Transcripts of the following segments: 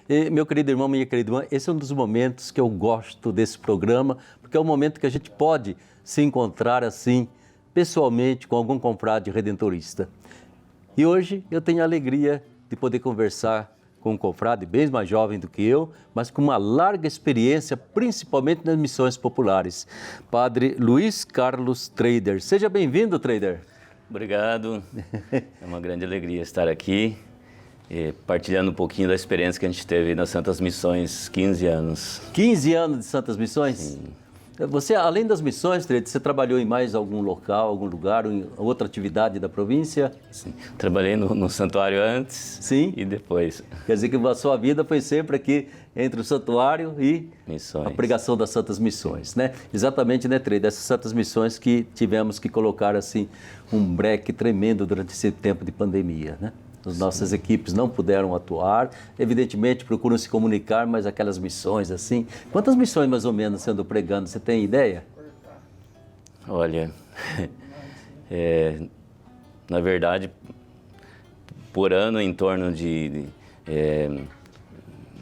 E, meu querido irmão, minha querida irmã, esse é um dos momentos que eu gosto desse programa, porque é o momento que a gente pode se encontrar assim, pessoalmente, com algum confrade redentorista. E hoje eu tenho a alegria de poder conversar com um confrade bem mais jovem do que eu, mas com uma larga experiência, principalmente nas missões populares. Padre Luiz Carlos Trader. Seja bem-vindo, Trader. Obrigado. É uma grande alegria estar aqui, partilhando um pouquinho da experiência que a gente teve nas Santas Missões, 15 anos. 15 anos de Santas Missões? Sim. Você, além das missões, Trader, você trabalhou em mais algum local, algum lugar, em outra atividade da província? Sim. Trabalhei no santuário antes. Sim. E depois. Quer dizer que a sua vida foi sempre aqui entre o santuário e Missões. A pregação das Santas Missões, né? Exatamente, né, Trader? Dessas Santas Missões que tivemos que colocar, assim, um breque tremendo durante esse tempo de pandemia, né? As nossas equipes não puderam atuar, evidentemente procuram se comunicar, mas aquelas missões assim... Quantas missões mais ou menos você andou pregando, você tem ideia? Olha, na verdade, por ano em torno de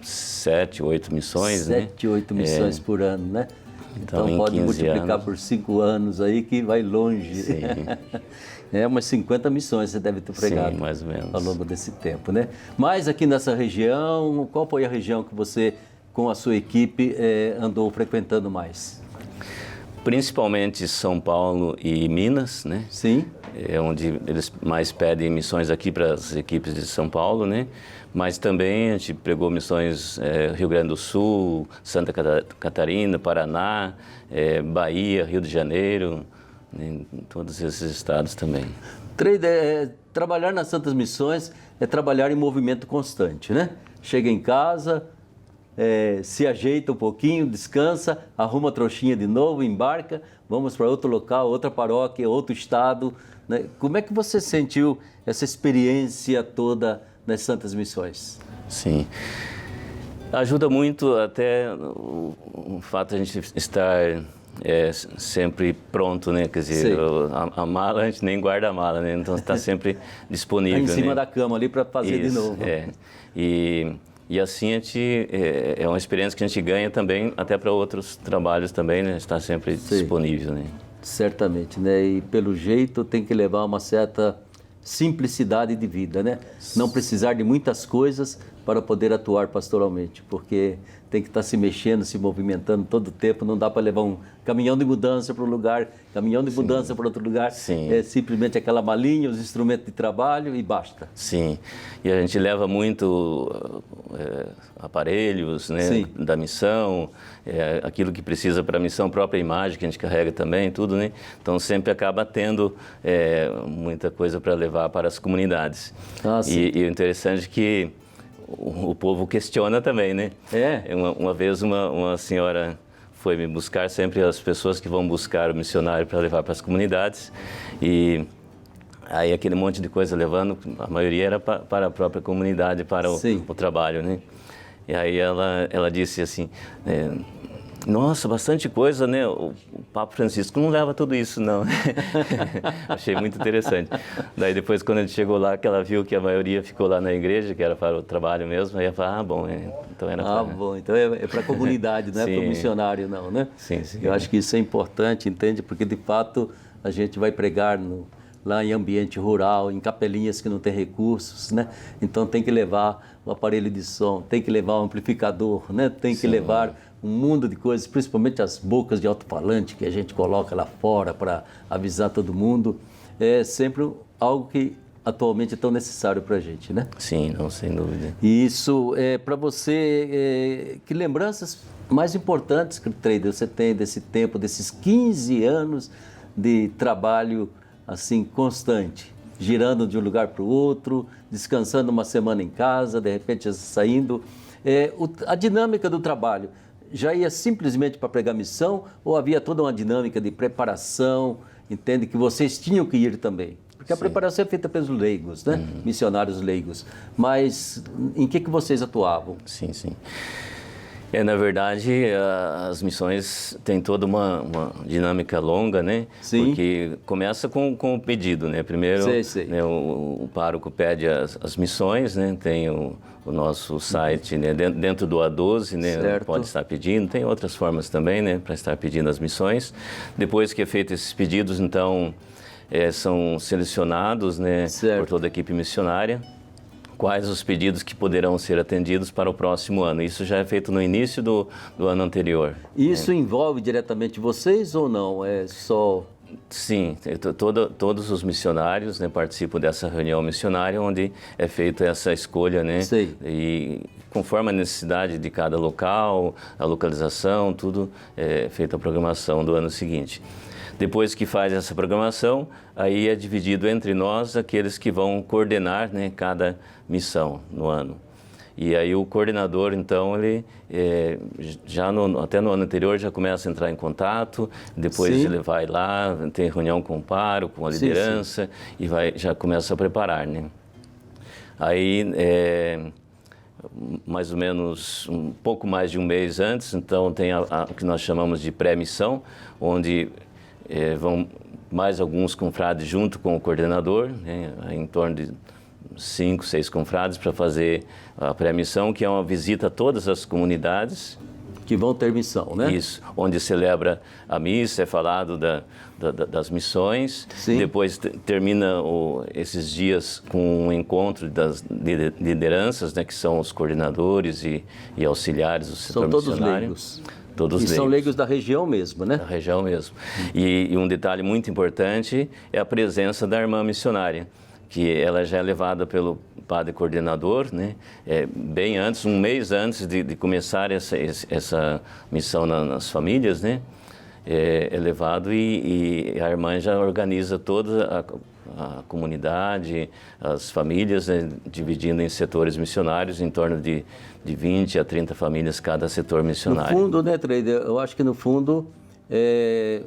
7, 8 missões, né? 7, 8 missões por ano, né? Então em pode 15 multiplicar anos. por 5 anos aí que vai longe. Sim. Umas 50 missões você deve ter pregado. Sim, mais ou menos. Ao longo desse tempo, né? Mas aqui nessa região, qual foi a região que você, com a sua equipe, andou frequentando mais? Principalmente São Paulo e Minas, né? Sim. É onde eles mais pedem missões aqui para as equipes de São Paulo, né? Mas também a gente pregou missões Rio Grande do Sul, Santa Catarina, Paraná, Bahia, Rio de Janeiro, né? Em todos esses estados também. Trabalhar nas Santas Missões é trabalhar em movimento constante, né? Chega em casa, se ajeita um pouquinho, descansa, arruma a trouxinha de novo, embarca, vamos para outro local, outra paróquia, outro estado, né? Como é que você sentiu essa experiência toda nas Santas Missões? Sim. Ajuda muito até o fato de a gente estar sempre pronto, né? Quer dizer, a mala, a gente nem guarda a mala, né? Então está sempre disponível. Em cima né? da cama ali para fazer Isso, de novo. E assim a gente, é uma experiência que a gente ganha também, até para outros trabalhos também, né? Está sempre disponível, né? Certamente, né? E pelo jeito tem que levar uma certa simplicidade de vida, né? Não precisar de muitas coisas para poder atuar pastoralmente, porque tem que estar se mexendo, se movimentando todo o tempo, não dá para levar um caminhão de mudança para um lugar, caminhão de mudança para outro lugar, Sim. É simplesmente aquela malinha, os instrumentos de trabalho e basta. Sim, e a gente leva muito aparelhos, né, Sim. da missão, aquilo que precisa para a missão, própria imagem que a gente carrega também, tudo, né? Então sempre acaba tendo muita coisa para levar para as comunidades. E o interessante é que o povo questiona também, né? Uma vez uma senhora foi me buscar, sempre as pessoas que vão buscar o missionário para levar para as comunidades, e aí aquele monte de coisa levando, a maioria era para a própria comunidade, para o trabalho, né? E aí ela disse assim, nossa, bastante coisa, né? O Papa Francisco não leva tudo isso, não. Achei muito interessante. Daí depois, quando a gente chegou lá, que ela viu que a maioria ficou lá na igreja, que era para o trabalho mesmo, aí ela falou, bom, então era para... bom, então é para a comunidade, não é para o missionário, não, né? Sim, sim. Eu acho que isso é importante, entende? Porque, de fato, a gente vai pregar lá em ambiente rural, em capelinhas que não tem recursos, né? Então tem que levar o aparelho de som, tem que levar o amplificador, né? Tem que levar um mundo de coisas, principalmente as bocas de alto-falante que a gente coloca lá fora para avisar todo mundo. É sempre algo que atualmente é tão necessário para a gente, né? Sim, não, sem dúvida. E isso, para você, que lembranças mais importantes que você tem desse tempo, desses 15 anos de trabalho assim constante, girando de um lugar para o outro, descansando uma semana em casa, de repente saindo. A dinâmica do trabalho já ia simplesmente para pregar missão ou havia toda uma dinâmica de preparação, entende, que vocês tinham que ir também? Porque a preparação é feita pelos leigos, né? Missionários leigos. Mas em que vocês atuavam? Sim, sim. Na verdade, as missões têm toda uma dinâmica longa, né? Sim. Porque começa com o pedido, né? Primeiro, Sei. né, o pároco pede as missões, né? Tem o nosso site, né? Dentro do A12, né? Certo. Pode estar pedindo. Tem outras formas também, né? Para estar pedindo as missões. Depois que é feito esses pedidos, então, são selecionados, né? Certo. Por toda a equipe missionária. Quais os pedidos que poderão ser atendidos para o próximo ano. Isso já é feito no início do ano anterior. Isso envolve diretamente vocês ou não? É só... Sim, todos os missionários, né, participam dessa reunião missionária onde é feita essa escolha, né? Sei. E conforme a necessidade de cada local, a localização, tudo é feita a programação do ano seguinte. Depois que faz essa programação, aí é dividido entre nós aqueles que vão coordenar, né, cada missão no ano. E aí o coordenador, então, ele até no ano anterior já começa a entrar em contato, depois Sim. ele vai lá, tem reunião com o pároco, com a liderança, e já começa a preparar, né? Aí, mais ou menos um pouco mais de um mês antes, então tem o que nós chamamos de pré-missão, onde vão mais alguns confrades junto com o coordenador, né, em torno de 5, 6 confrades para fazer a pré-missão, que é uma visita a todas as comunidades. Que vão ter missão, né? Isso, onde celebra a missa, é falado das missões. Sim. Depois termina esses dias com um encontro das lideranças, né, que são os coordenadores e auxiliares do setor missionário. São todos leigos. Todos leigos. São leigos da região mesmo, né? Da região mesmo. E um detalhe muito importante é a presença da irmã missionária, que ela já é levada pelo padre coordenador, né? Bem antes, um mês antes de começar essa missão nas famílias, né? É levado e a irmã já organiza toda a comunidade, as famílias, né, dividindo em setores missionários, em torno de 20 a 30 famílias cada setor missionário. No fundo, né, Trader, eu acho que no fundo é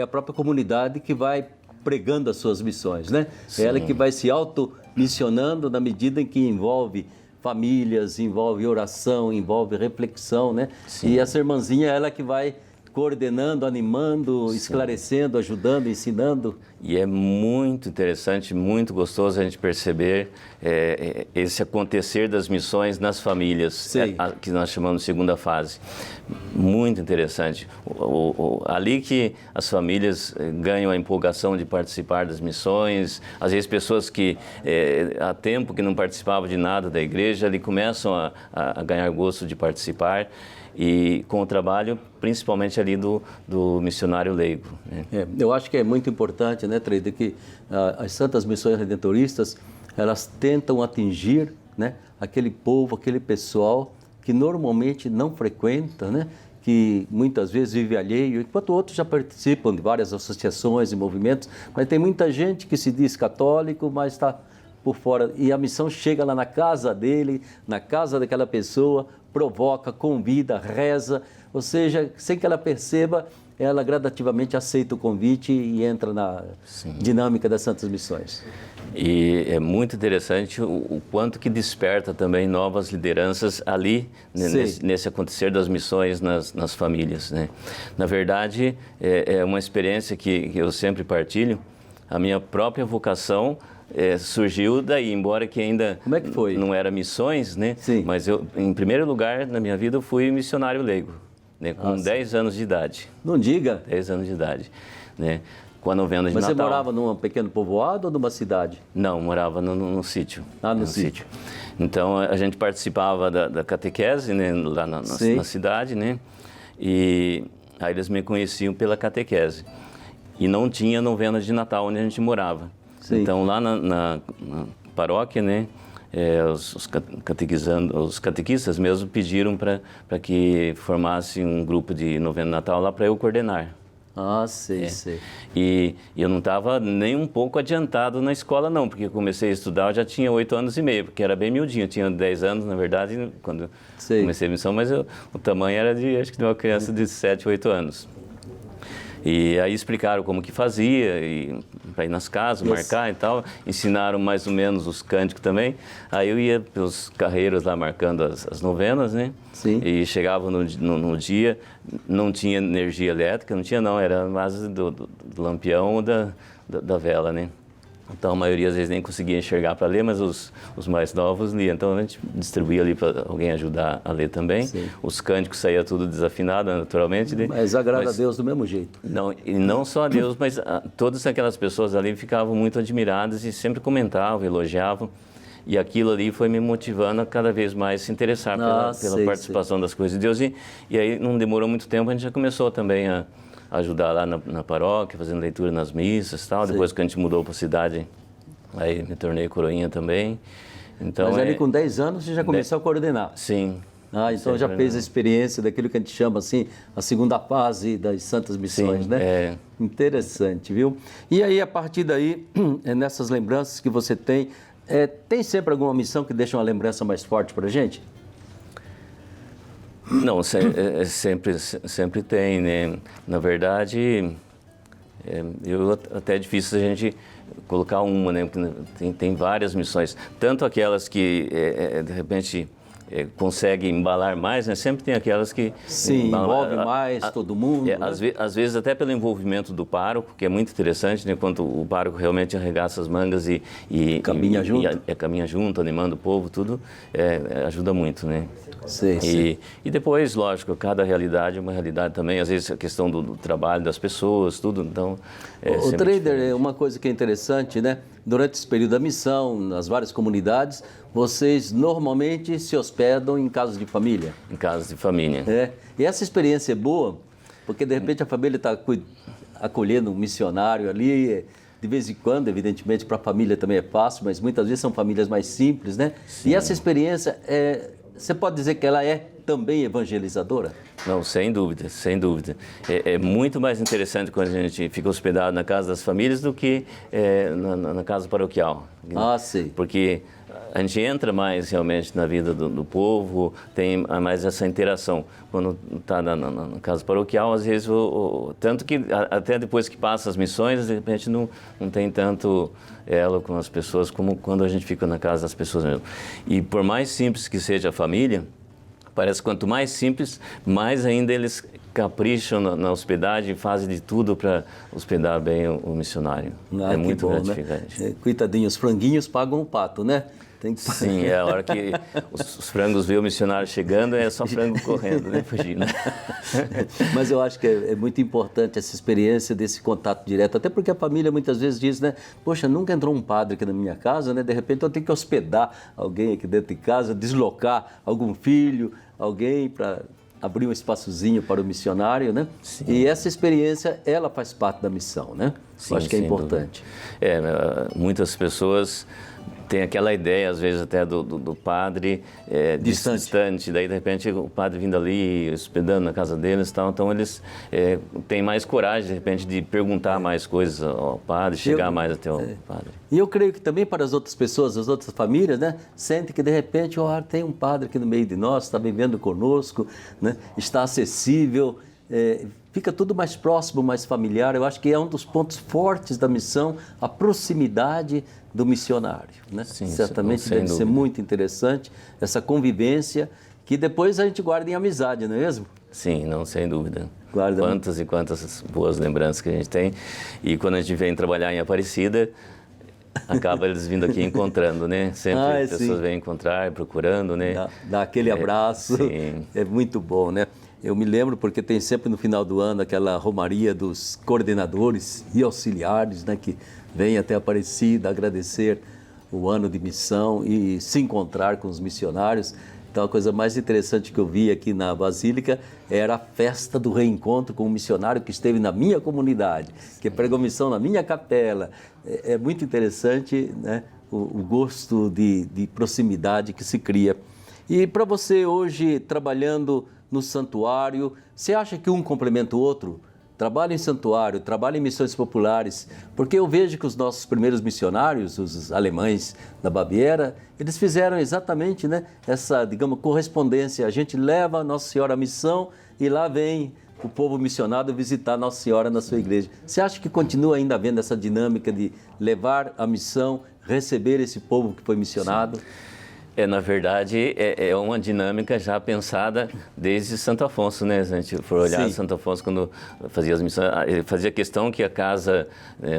a própria comunidade que vai pregando as suas missões, né? Sim. É ela que vai se auto-missionando na medida em que envolve famílias, envolve oração, envolve reflexão, né? Sim. E essa irmãzinha é ela que vai coordenando, animando, esclarecendo, ajudando, ensinando. E é muito interessante, muito gostoso a gente perceber esse acontecer das missões nas famílias, que nós chamamos de segunda fase. Muito interessante. Ali que as famílias ganham a empolgação de participar das missões, às vezes pessoas que há tempo que não participavam de nada da igreja, ali começam a ganhar gosto de participar. E com o trabalho, principalmente ali do missionário leigo, né? Eu acho que é muito importante, né, Trader, que as Santas Missões Redentoristas, elas tentam atingir, né, aquele povo, aquele pessoal que normalmente não frequenta, né, que muitas vezes vive alheio, enquanto outros já participam de várias associações e movimentos, mas tem muita gente que se diz católico, mas está por fora, e a missão chega lá na casa dele, na casa daquela pessoa, provoca, convida, reza, ou seja, sem que ela perceba, ela gradativamente aceita o convite e entra na dinâmica das Santas Missões. E é muito interessante o quanto que desperta também novas lideranças ali, né, nesse acontecer das missões nas famílias, né? Na verdade, é uma experiência que eu sempre partilho. A minha própria vocação surgiu daí, embora que ainda Como é que foi? Não era missões, né? Sim. Mas eu, em primeiro lugar, na minha vida, eu fui missionário leigo, né? Com 10 anos de idade. Não diga. 10 anos de idade, né? Com a novena de Mas Natal. você morava num pequeno povoado ou numa cidade? Não, morava no sítio. No sítio. Então, a gente participava da catequese, né? Lá na cidade, né? E aí eles me conheciam pela catequese. E não tinha novena de Natal onde a gente morava. Sim. Então, lá na paróquia, né, os catequistas mesmo pediram para que formasse um grupo de novena de Natal lá para eu coordenar. Sei. E eu não estava nem um pouco adiantado na escola, não, porque eu comecei a estudar, eu já tinha 8 anos e meio, porque era bem miudinho. Eu tinha 10 anos, na verdade, quando comecei a missão, mas o tamanho era acho que de uma criança de 7, 8 anos. E aí explicaram como que fazia, para ir nas casas, marcar e tal. Ensinaram mais ou menos os cânticos também. Aí eu ia pelos carreiros lá marcando as novenas, né? Sim. E chegava no dia, não tinha energia elétrica, não tinha não, era a base do lampião ou da vela, né? Então a maioria às vezes nem conseguia enxergar para ler, mas os mais novos liam. Então a gente distribuía ali para alguém ajudar a ler também. Sim. Os cânticos saía tudo desafinado, naturalmente. Mas agrada a Deus do mesmo jeito. Não, e não só a Deus, mas todas aquelas pessoas ali ficavam muito admiradas e sempre comentavam, elogiavam. E aquilo ali foi me motivando a cada vez mais se interessar pela participação das coisas de Deus. E aí não demorou muito tempo, a gente já começou também a ajudar lá na paróquia, fazendo leitura nas missas e tal. Depois que a gente mudou para a cidade, aí me tornei coroinha também. Então, mas ali com 10 anos você já começou a coordenar. Sim. Então já fez a experiência daquilo que a gente chama assim, a segunda fase das Santas Missões, sim, né? Interessante, viu? E aí, a partir daí, nessas lembranças que você tem sempre alguma missão que deixa uma lembrança mais forte para a gente? Não, sempre tem, né? Na verdade, até é difícil a gente colocar uma, né? Porque tem várias missões. Tanto aquelas que, de repente, conseguem embalar mais, né? Sempre tem aquelas que... Sim, envolve mais todo mundo. Né? Às vezes até pelo envolvimento do pároco, que é muito interessante, né? Quando o pároco realmente arregaça as mangas e caminha junto. Caminha junto, animando o povo, tudo, ajuda muito, né? Sim. E depois, lógico, cada realidade é uma realidade também, às vezes a questão do trabalho das pessoas, tudo, então... O trader, uma coisa que é interessante, né? Durante esse período da missão, nas várias comunidades, vocês normalmente se hospedam em casas de família? Em casas de família. E essa experiência é boa, porque de repente a família está acolhendo um missionário ali, de vez em quando, evidentemente, para a família também é fácil, mas muitas vezes são famílias mais simples, né? Sim. E essa experiência, você pode dizer que ela é também evangelizadora? Não, sem dúvida, sem dúvida. É muito mais interessante quando a gente fica hospedado na casa das famílias do que na casa paroquial. Sim. Porque a gente entra mais realmente na vida do povo, tem mais essa interação. Quando está na casa paroquial, às vezes, tanto que até depois que passa as missões, de repente não tem tanto elo com as pessoas como quando a gente fica na casa das pessoas mesmo. E por mais simples que seja a família, parece que quanto mais simples, mais ainda eles capricham na hospedagem e fazem de tudo para hospedar bem o missionário. É muito bom, gratificante. Né? Coitadinho, os franguinhos pagam o pato, né? Sim, a hora que os frangos vê o missionário chegando, é só frango correndo, né? Fugindo. Mas eu acho que é muito importante essa experiência desse contato direto, até porque a família muitas vezes diz, né? Poxa, nunca entrou um padre aqui na minha casa, né? De repente eu tenho que hospedar alguém aqui dentro de casa, deslocar algum filho, alguém para abrir um espaçozinho para o missionário, né? Sim. E essa experiência, ela faz parte da missão, né? Sim, eu acho que é importante. Muitas pessoas tem aquela ideia, às vezes, até do padre distante. Daí, de repente, o padre vindo ali, hospedando na casa deles e tal. Então, eles têm mais coragem, de repente, de perguntar mais coisas ao padre, chegar mais até o padre. E eu creio que também para as outras pessoas, as outras famílias, né? Sentem que, de repente, tem um padre aqui no meio de nós, está vivendo conosco, né? Está acessível, fica tudo mais próximo, mais familiar. Eu acho que é um dos pontos fortes da missão, a proximidade do missionário, né? Sim, certamente deve ser muito interessante essa convivência que depois a gente guarda em amizade, não é mesmo? Sim, não, sem dúvida. Guarda quantas e quantas boas lembranças que a gente tem. E quando a gente vem trabalhar em Aparecida, acaba eles vindo aqui encontrando, né? Sempre as pessoas vêm encontrar, procurando, né? Dá aquele abraço, sim. É muito bom, né? Eu me lembro porque tem sempre no final do ano aquela romaria dos coordenadores e auxiliares, né? Que vêm até Aparecida agradecer o ano de missão e se encontrar com os missionários. Então, a coisa mais interessante que eu vi aqui na Basílica era a festa do reencontro com um missionário que esteve na minha comunidade, que pregou missão na minha capela. É muito interessante, né, o gosto de proximidade que se cria. E para você hoje, trabalhando no santuário, você acha que um complementa o outro? Trabalho em santuário, trabalho em missões populares, porque eu vejo que os nossos primeiros missionários, os alemães da Baviera, eles fizeram exatamente, né, essa, digamos, correspondência. A gente leva a Nossa Senhora à missão e lá vem o povo missionado visitar Nossa Senhora na sua igreja. Você acha que continua ainda havendo essa dinâmica de levar a missão, receber esse povo que foi missionado? Sim. Na verdade, é uma dinâmica já pensada desde Santo Afonso, né? Se a gente for olhar, sim, Santo Afonso, quando fazia as missões, ele fazia questão que a casa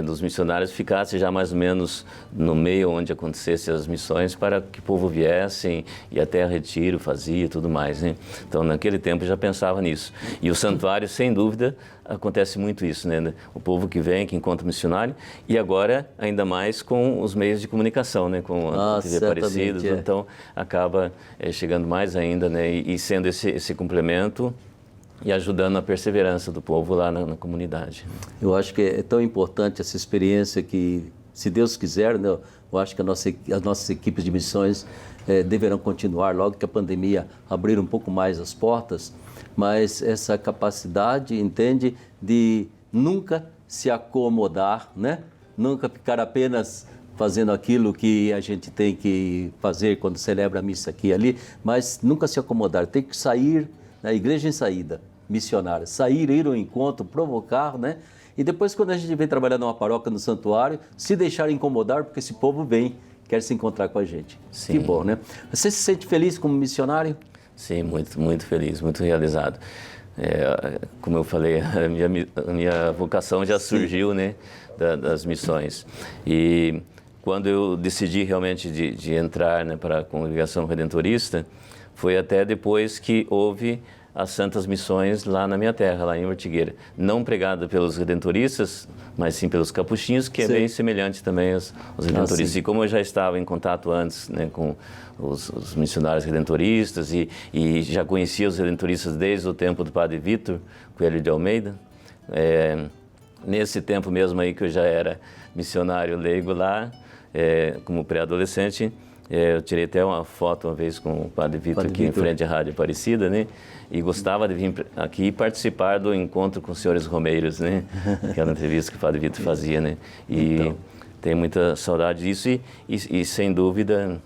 dos missionários ficasse já mais ou menos no meio onde acontecessem as missões para que o povo viesse e até a retiro fazia e tudo mais, né? Então, naquele tempo já pensava nisso. E o santuário, sem dúvida, acontece muito isso, né? O povo que vem, que encontra o missionário, e agora ainda mais com os meios de comunicação, né? Com a TV Aparecida, então acaba chegando mais ainda, né? E sendo esse complemento e ajudando a perseverança do povo lá na comunidade. Eu acho que é tão importante essa experiência que, se Deus quiser, né, eu acho que as nossas equipes de missões deverão continuar logo que a pandemia abrir um pouco mais as portas, mas essa capacidade, entende, de nunca se acomodar, né? Nunca ficar apenas fazendo aquilo que a gente tem que fazer quando celebra a missa aqui e ali, mas nunca se acomodar, tem que sair, na igreja em saída, missionária, sair, ir ao encontro, provocar, né? E depois, quando a gente vem trabalhar numa paróquia, no santuário, se deixar incomodar, porque esse povo vem, quer se encontrar com a gente. Sim. Que bom, né? Você se sente feliz como missionário? Sim, muito, muito feliz, muito realizado. Como eu falei, a minha vocação já surgiu, né, das missões. E quando eu decidi realmente de entrar, né, para a Congregação Redentorista, foi até depois que houve as Santas Missões lá na minha terra, lá em Ortigueira. Não pregada pelos redentoristas, mas sim pelos capuchinhos, que é bem semelhante também aos redentoristas. E como eu já estava em contato antes, né, com os missionários redentoristas e já conhecia os redentoristas desde o tempo do Padre Vítor Coelho de Almeida, nesse tempo mesmo aí que eu já era missionário leigo lá, como pré-adolescente, eu tirei até uma foto uma vez com o Padre Vítor aqui em frente à Rádio Aparecida, né? E gostava de vir aqui participar do encontro com os senhores Romeiros, né? Aquela entrevista que o Padre Vítor fazia, né? E então, tenho muita saudade disso e sem dúvida,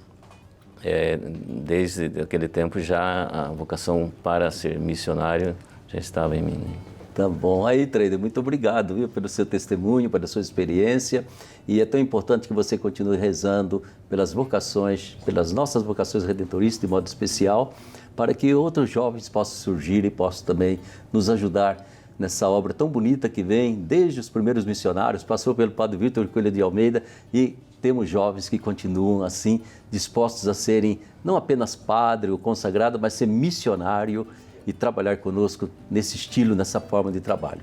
desde aquele tempo já a vocação para ser missionário já estava em mim, né? Tá bom. Aí, trader, muito obrigado, viu, pelo seu testemunho, pela sua experiência. E é tão importante que você continue rezando pelas vocações, pelas nossas vocações redentoristas de modo especial, para que outros jovens possam surgir e possam também nos ajudar nessa obra tão bonita que vem desde os primeiros missionários, passou pelo Padre Vítor Coelho de Almeida e temos jovens que continuam assim, dispostos a serem não apenas padre ou consagrado, mas ser missionário e trabalhar conosco nesse estilo, nessa forma de trabalho.